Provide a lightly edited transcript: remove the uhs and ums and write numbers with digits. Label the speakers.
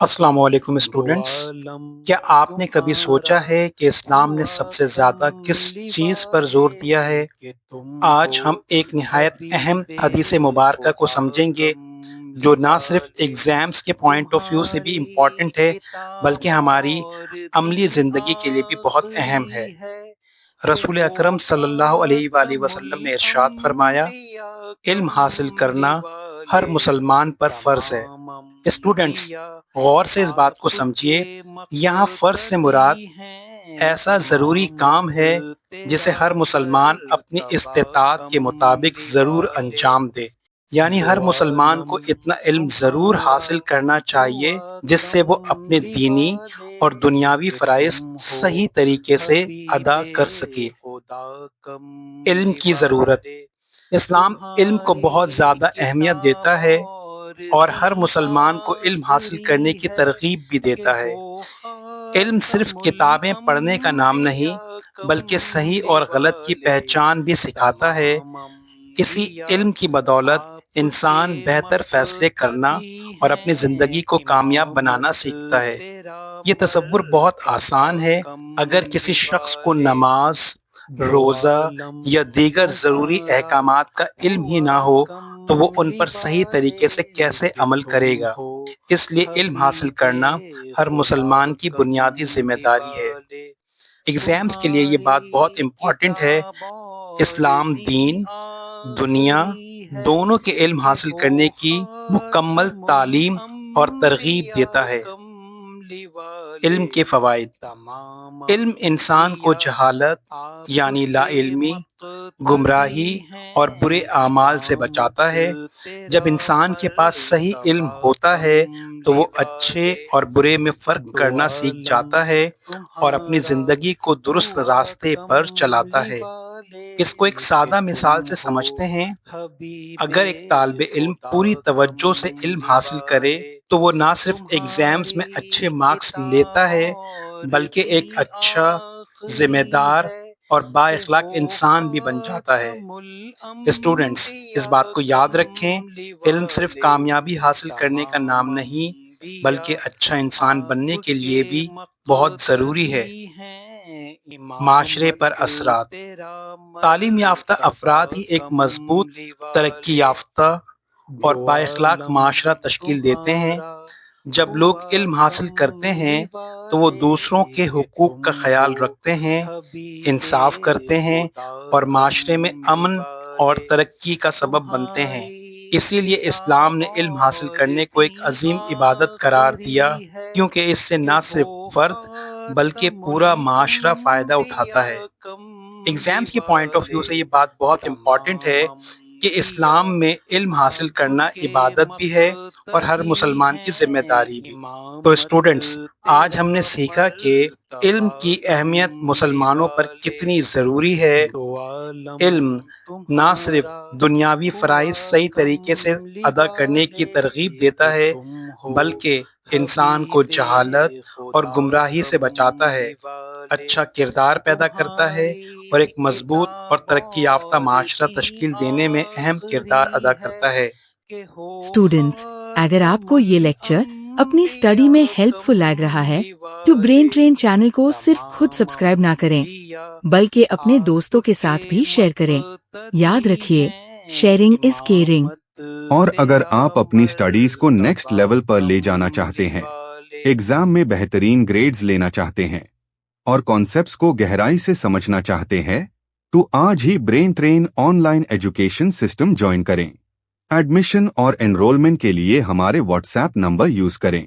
Speaker 1: السلام علیکم اسٹوڈنٹس، کیا آپ نے کبھی سوچا ہے کہ اسلام نے سب سے زیادہ کس چیز پر زور دیا ہے؟ آج ہم ایک نہایت اہم حدیث مبارکہ کو سمجھیں گے جو نہ صرف ایگزامز کے پوائنٹ آف ویو سے بھی امپورٹنٹ ہے بلکہ ہماری عملی زندگی کے لیے بھی بہت اہم ہے۔ رسول اکرم صلی اللہ علیہ وآلہ وسلم نے ارشاد فرمایا، علم حاصل کرنا ہر مسلمان پر فرض ہے۔ اسٹوڈنٹس، غور سے اس بات کو سمجھیے، یہاں فرض سے مراد ایسا ضروری کام ہے جسے ہر مسلمان اپنی استطاعت کے مطابق ضرور انجام دے، یعنی ہر مسلمان کو اتنا علم ضرور حاصل کرنا چاہیے جس سے وہ اپنے دینی اور دنیاوی فرائض صحیح طریقے سے ادا کر سکے۔ علم کی ضرورت۔ اسلام علم کو بہت زیادہ اہمیت دیتا ہے اور ہر مسلمان کو علم حاصل کرنے کی ترغیب بھی دیتا ہے۔ علم صرف کتابیں پڑھنے کا نام نہیں بلکہ صحیح اور غلط کی پہچان بھی سکھاتا ہے۔ اسی علم کی بدولت انسان بہتر فیصلے کرنا اور اپنی زندگی کو کامیاب بنانا سیکھتا ہے۔ یہ تصور بہت آسان ہے، اگر کسی شخص کو نماز، روزہ یا دیگر ضروری احکامات کا علم ہی نہ ہو تو وہ ان پر صحیح طریقے سے کیسے عمل کرے گا؟ اس لیے علم حاصل کرنا ہر مسلمان کی بنیادی ذمہ داری ہے۔ ایگزامز کے لیے یہ بات بہت امپورٹنٹ ہے۔ اسلام دین، دنیا دونوں کے علم حاصل کرنے کی مکمل تعلیم اور ترغیب دیتا ہے۔ علم کے فوائد۔ علم انسان کو جہالت یعنی لا علمی، گمراہی اور برے اعمال سے بچاتا ہے۔ جب انسان کے پاس صحیح علم ہوتا ہے تو وہ اچھے اور برے میں فرق کرنا سیکھ جاتا ہے اور اپنی زندگی کو درست راستے پر چلاتا ہے۔ اس کو ایک سادہ مثال سے سمجھتے ہیں۔ اگر ایک طالب علم پوری توجہ سے علم حاصل کرے تو وہ نہ صرف ایگزامز میں اچھے مارکس لیتا ہے بلکہ ایک اچھا، ذمہ دار اور با اخلاق انسان بھی بن جاتا ہے۔ اسٹوڈنٹس، اس بات کو یاد رکھیں، علم صرف کامیابی حاصل کرنے کا نام نہیں بلکہ اچھا انسان بننے کے لیے بھی بہت ضروری ہے۔ معاشرے پر اثرات۔ تعلیم یافتہ افراد ہی ایک مضبوط، ترقی یافتہ اور با اخلاق معاشرہ تشکیل دیتے ہیں۔ جب لوگ علم حاصل کرتے ہیں تو وہ دوسروں کے حقوق کا خیال رکھتے ہیں، انصاف کرتے ہیں اور معاشرے میں امن اور ترقی کا سبب بنتے ہیں۔ اسی لیے اسلام نے علم حاصل کرنے کو ایک عظیم عبادت قرار دیا، کیونکہ اس سے نہ صرف فرد بلکہ پورا معاشرہ فائدہ اٹھاتا ہے۔ ایگزامز کے پوائنٹ آف ویو سے یہ بات بہت امپورٹنٹ ہے کہ اسلام میں علم حاصل کرنا عبادت بھی ہے اور ہر مسلمان کی ذمہ داری بھی۔ تو اسٹوڈنٹس، آج ہم نے سیکھا کہ علم کی اہمیت مسلمانوں پر کتنی ضروری ہے۔ علم نہ صرف دنیاوی فرائض صحیح طریقے سے ادا کرنے کی ترغیب دیتا ہے بلکہ انسان کو جہالت اور گمراہی سے بچاتا ہے، اچھا کردار پیدا کرتا ہے اور ایک مضبوط اور ترقی یافتہ معاشرہ تشکیل دینے میں اہم کردار ادا کرتا ہے۔
Speaker 2: اسٹوڈنٹس، اگر آپ کو یہ لیکچر اپنی اسٹڈی میں ہیلپ فل لگ رہا ہے تو برین ٹرین چینل کو صرف خود سبسکرائب نہ کریں بلکہ اپنے دوستوں کے ساتھ بھی شیئر کریں۔ یاد رکھیے، شیئرنگ از کیئرنگ۔
Speaker 3: اور اگر آپ اپنی سٹڈیز کو نیکسٹ لیول پر لے جانا چاہتے ہیں، ایگزام میں بہترین گریڈز لینا چاہتے ہیں اور کانسیپٹس کو گہرائی سے سمجھنا چاہتے ہیں تو آج ہی brain train online education system join کریں۔ ایڈمیشن اور انرولمنٹ کے لیے ہمارے واٹس ایپ نمبر یوز کریں۔